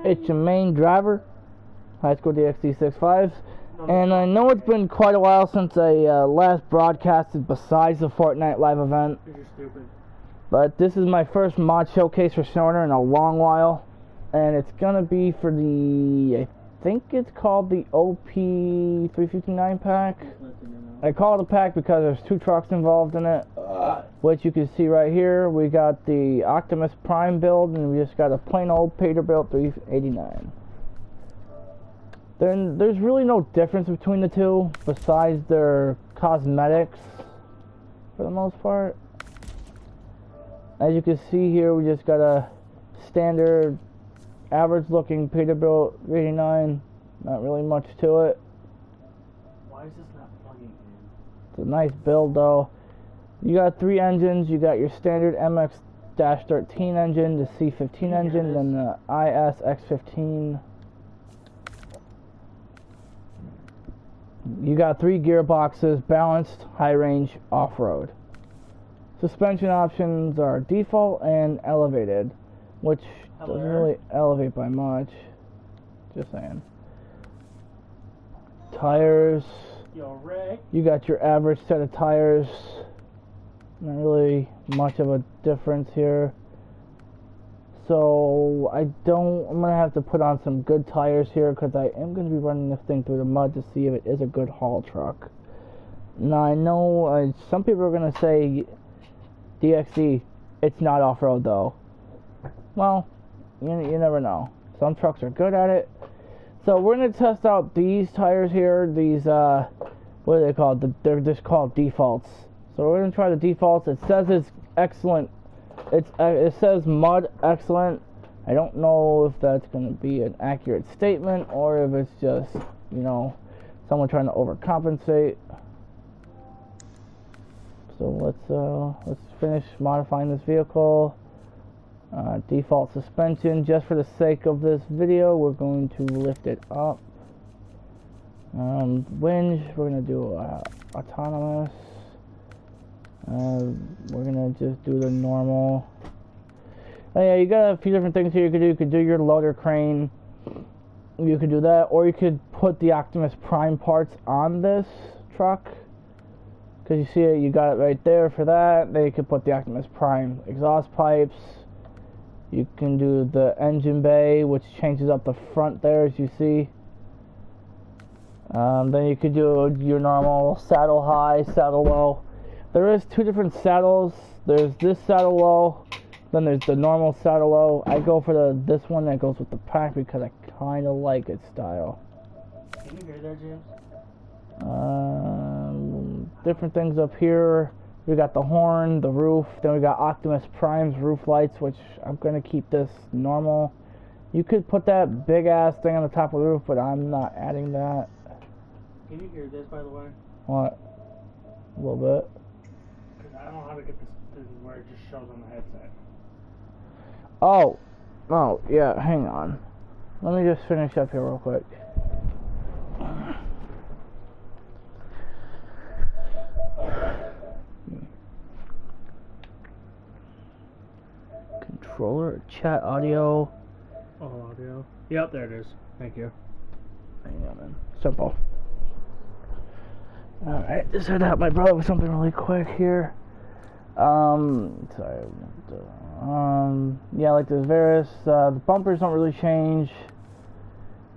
It's your main driver, High School DXD65, and I know it's been quite a while since I last broadcasted besides the Fortnite live event. You're stupid. But this is my first mod showcase for Snowrunner in a long while, and it's gonna be for the, I think it's called the OP359 pack. I call it a pack because there's 2 trucks involved in it, which you can see right here. We got the Optimus Prime build, and we just got a plain old Peterbilt 389. There's really no difference between the two besides their cosmetics for the most part. As you can see here, we just got a standard average looking Peterbilt 389. Not really much to it. Why is this not plugging in? It's a nice build though. You got 3 engines. You got your standard MX-13 engine, the C15 engine, and the ISX15. You got 3 gearboxes, balanced, high range, off-road. Suspension options are default and elevated, which doesn't really elevate by much. Just saying. Tires. Yo, Rick. You got your average set of tires. Not really much of a difference here. So I'm gonna have to put on some good tires here because I am gonna be running this thing through the mud to see if it is a good haul truck. Now I know some people are gonna say, DXD, it's not off-road though. Well, you never know. Some trucks are good at it. So we're gonna test out these tires here. These what are they called? They're just called defaults. So we're gonna try the defaults. It says it's excellent. It says mud excellent. I don't know if that's gonna be an accurate statement or if it's just, you know, someone trying to overcompensate. So let's finish modifying this vehicle. Default suspension. Just for the sake of this video, we're going to lift it up. Winch, we're gonna do autonomous. We're gonna just do the normal. Oh yeah, you got a few different things here you could do. You could do your loader crane. You could do that, or you could put the Optimus Prime parts on this truck. Because you see it, you got it right there for that. Then you could put the Optimus Prime exhaust pipes. You can do the engine bay, which changes up the front there, as you see. Then you could do your normal saddle high, saddle low. There is 2 different saddles. There's this saddle low, then there's the normal saddle low. I go for this one that goes with the pack because I kind of like its style. Can you hear that, James? Different things up here. We got the horn, the roof, then we got Optimus Prime's roof lights, which I'm gonna keep this normal. You could put that big ass thing on the top of the roof, but I'm not adding that. Can you hear this, by the way? What? A little bit. Because I don't know how to get this where it just shows on the headset. Oh, yeah, hang on. Let me just finish up here real quick. Controller, chat audio. Oh, audio. Yep, there it is. Thank you. Hang on, man. Simple. Alright, just heard out my brother with something really quick here. Sorry. Yeah, like there's various, the bumpers don't really change.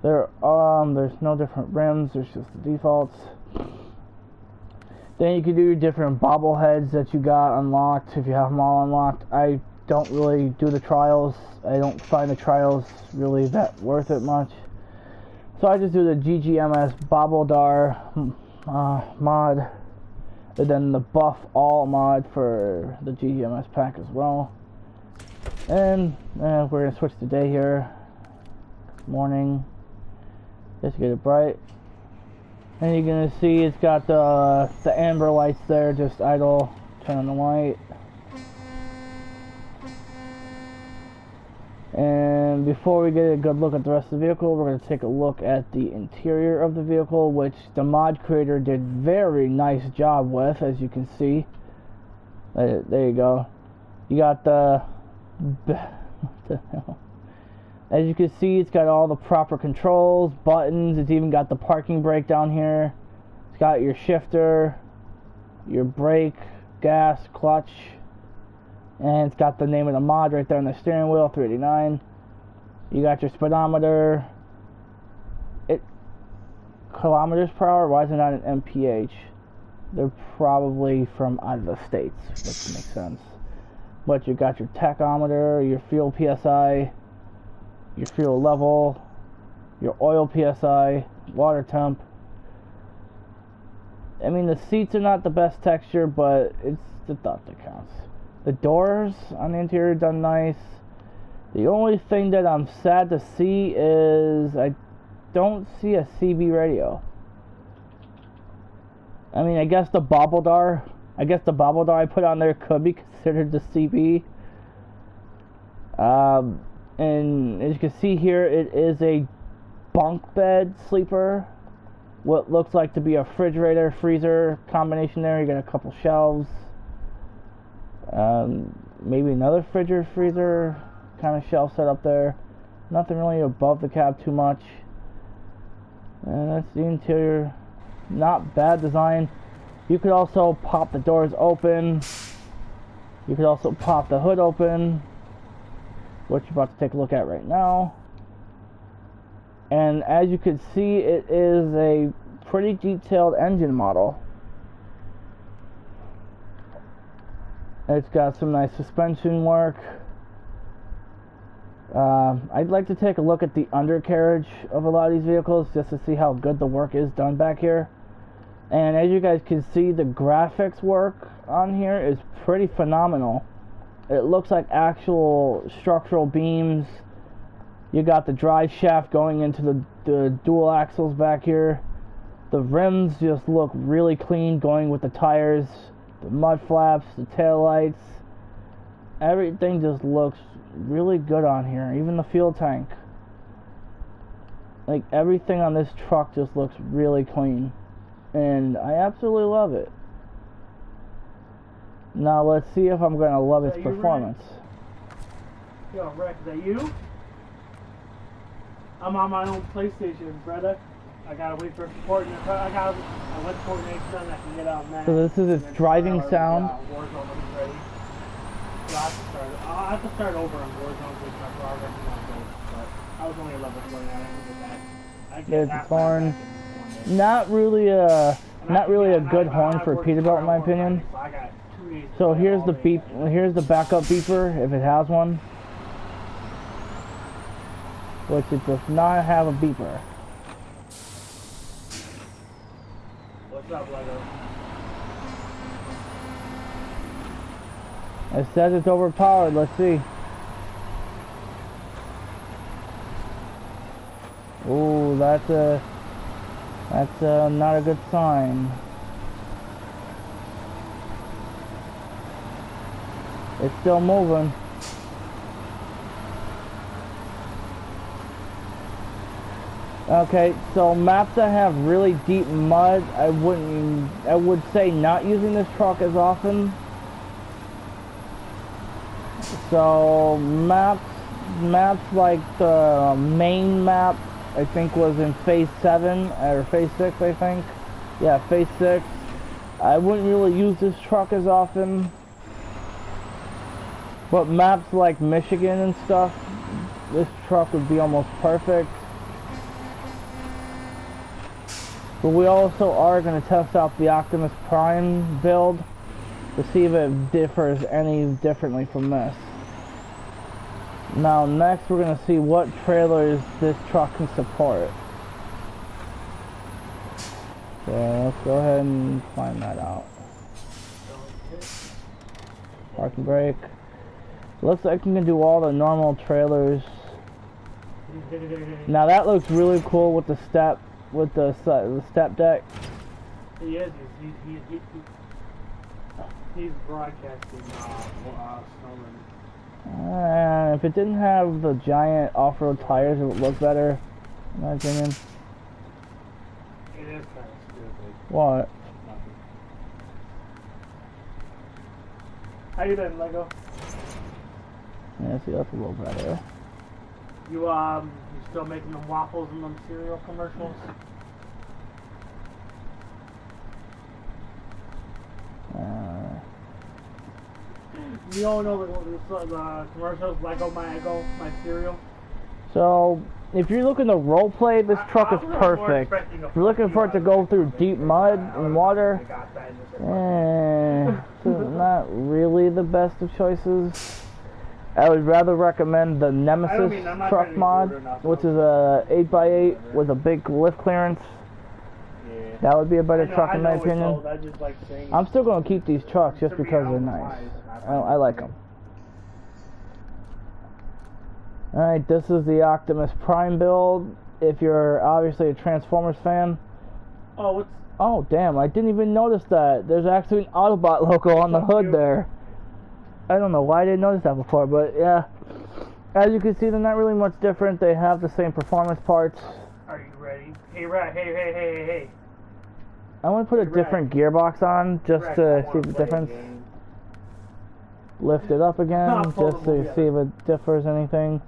There's no different rims, there's just the defaults. Then you can do your different bobbleheads that you got unlocked, if you have them all unlocked. I don't really do the trials. I don't find the trials really that worth it much. So I just do the GGMS Bobbledar mod, and then the Buff All mod for the GGMS pack as well. And we're gonna switch the day here. Morning. Just get it bright. And you're gonna see it's got the amber lights there, just idle, turn on the light. And before we get a good look at the rest of the vehicle, we're going to take a look at the interior of the vehicle, which the mod creator did very nice job with, as you can see. There you go. You got the what the hell? As you can see, it's got all the proper controls, buttons. It's even got the parking brake down here. It's got your shifter, your brake, gas, clutch, and it's got the name of the mod right there on the steering wheel, 389. You got your speedometer. Kilometers per hour. Why is it not an MPH? They're probably from out of the States, which makes sense. But you got your tachometer, your fuel PSI, your fuel level, your oil PSI, water temp. I mean, the seats are not the best texture, but it's the thought that counts. The doors on the interior are done nice. The only thing that I'm sad to see is I don't see a CB radio. I mean, I guess the Bobbledar I put on there could be considered the CB. And as you can see here, it is a bunk bed sleeper. What looks like to be a refrigerator freezer combination there. You got a couple shelves, maybe another refrigerator freezer kind of shelf set up there. Nothing really above the cab too much. And that's the interior. Not bad design. You could also pop the doors open. You could also pop the hood open, which you're about to take a look at right now. And as you can see, it is a pretty detailed engine model. It's got some nice suspension work. I'd like to take a look at the undercarriage of a lot of these vehicles just to see how good the work is done back here. And as you guys can see, the graphics work on here is pretty phenomenal. It looks like actual structural beams. You got the drive shaft going into the dual axles back here. The rims just look really clean going with the tires. The mud flaps, the tail lights. Everything just looks really good on here. Even the fuel tank. Like, everything on this truck just looks really clean. And I absolutely love it. Now let's see if I'm going to love its performance. Yo, Rick, is that you? I'm on my own PlayStation, brother. I gotta wait for support. I went for next time I can get out now. So this is its driving sound. Warzone ready. So I'll have to start over on Warzone because my progress is not good. But I was only a level 20. I didn't get that. There's the horn. Not really a good horn for a Peterbilt in my opinion. So here's the beep. Here's the backup beeper if it has one, which it does not have a beeper. What's up, Lego? It says it's overpowered. Let's see. Ooh, that's not a good sign. It's still moving. Okay, so maps that have really deep mud, I would say not using this truck as often. So maps like the main map, I think was in phase 7 or phase 6, I think. Yeah, phase 6. I wouldn't really use this truck as often. But maps like Michigan and stuff, this truck would be almost perfect. But we also are going to test out the Optimus Prime build to see if it differs any differently from this. Now next we're going to see what trailers this truck can support. So let's go ahead and find that out. Parking brake. Looks like you can do all the normal trailers. Now that looks really cool with the step deck. He is. He's broadcasting Snowrunner. And if it didn't have the giant off-road tires, it would look better, in my opinion. It is kind of stupid. What? Nothing. How you been, Lego? Yeah, see, that's a little better. You still making them waffles and them cereal commercials? You don't know the commercials, Lego My Eggo, my cereal? So, if you're looking to roleplay, this truck is perfect. If you're looking for it to go through deep mud and water, this is not really the best of choices. I would rather recommend the Nemesis truck mod, which is a 8x8 with a big lift clearance. That would be a better truck in my opinion. I'm still going to keep these trucks just because they're nice. I like them. Alright, this is the Optimus Prime build. If you're obviously a Transformers fan. Oh, damn, I didn't even notice that. There's actually an Autobot logo on the hood there. I don't know why I didn't notice that before, but yeah. As you can see, they're not really much different. They have the same performance parts. Are you ready? Hey, Rat, hey. I want to put a different gearbox on just to see the difference. Lift it up again just to see if it differs anything.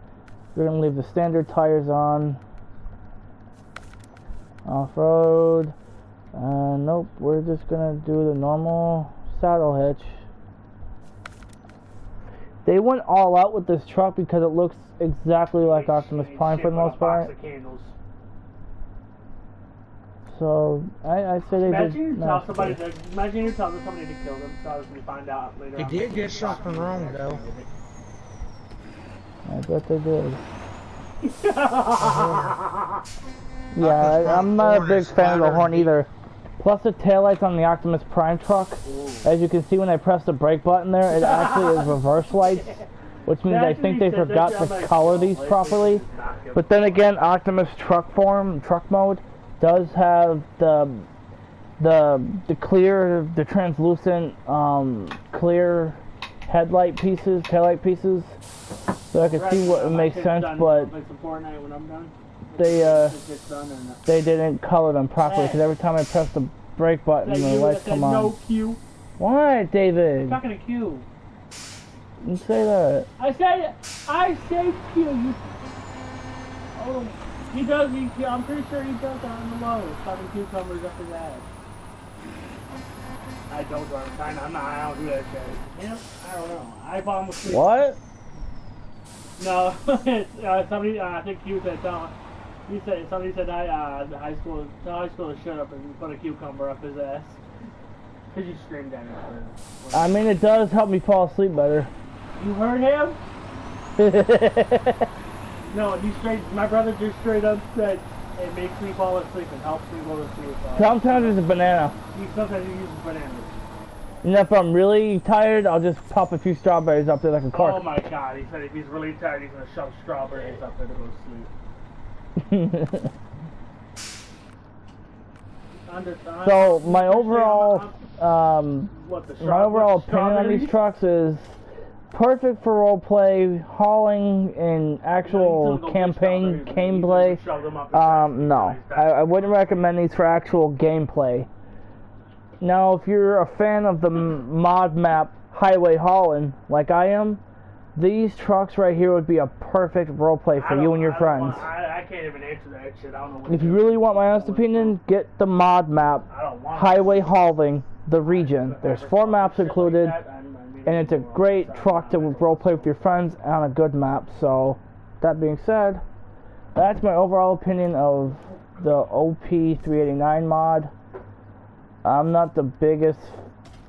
We're going to leave the standard tires on. Off-road. Nope, we're just going to do the normal saddle hitch. They went all out with this truck because it looks exactly like Optimus Prime for the most part. So, I say they did. Imagine you tell somebody to kill themselves and you find out later. They did get something wrong though. I bet they did. Yeah, I'm not a big fan of the horn either. Plus the taillights on the Optimus Prime truck, as you can see when I press the brake button there, it actually is reverse lights, which means I think they forgot to color these properly. But then again, Optimus truck mode does have the clear, the translucent, clear headlight pieces, taillight pieces, so I can see what it makes sense, but they didn't color them properly, because every time I press the brake button, the lights come on. No Q. Why, David? I'm talking to Q. You say that. I say Q. You. Oh, he does. I'm pretty sure he does that on the low. Shoving cucumbers up his ass. I don't understand. I don't do that shit. Yeah, I don't know. I bought him with What? No, somebody. I think Q said something. Somebody said the high school shut up and put a cucumber up his ass. Cause you screamed at him. I mean, it does help me fall asleep better. You heard him? No, my brother just straight up said it makes me fall asleep and helps me go to sleep. Sometimes it's a banana. Sometimes he uses bananas. And if I'm really tired, I'll just pop a few strawberries up there like a cork. Oh my god, he said if he's really tired, he's gonna shove strawberries up there to go to sleep. So my overall opinion on these trucks is perfect for role play, hauling, and actual campaign gameplay. No, I wouldn't recommend these for actual gameplay. Now, if you're a fan of the mod map highway hauling, like I am, these trucks right here would be a perfect roleplay for you and your friends. I can't even answer that shit. I don't know what if you really want my honest opinion, get the mod map, highway hauling, the region. There's 4 maps included, and it's a great truck to roleplay with your friends on a good map. So, that being said, that's my overall opinion of the OP389 mod. I'm not the biggest.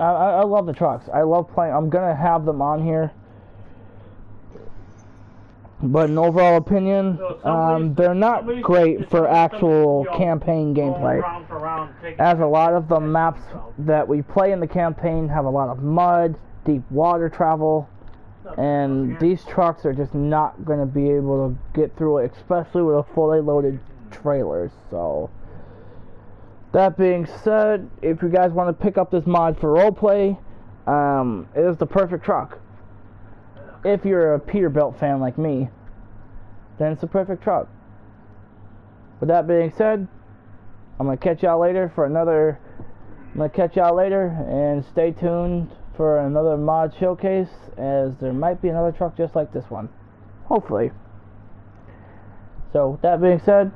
I love the trucks. I love playing. I'm gonna have them on here. But in overall opinion, they're not great for actual campaign gameplay. As a lot of the maps that we play in the campaign have a lot of mud, deep water travel, and these trucks are just not going to be able to get through it, especially with a fully loaded trailers. So, that being said, if you guys want to pick up this mod for roleplay, it is the perfect truck. If you're a Peterbilt fan like me, then it's a perfect truck. With that being said, I'm gonna catch y'all later and stay tuned for another mod showcase, as there might be another truck just like this one. Hopefully. So, with that being said,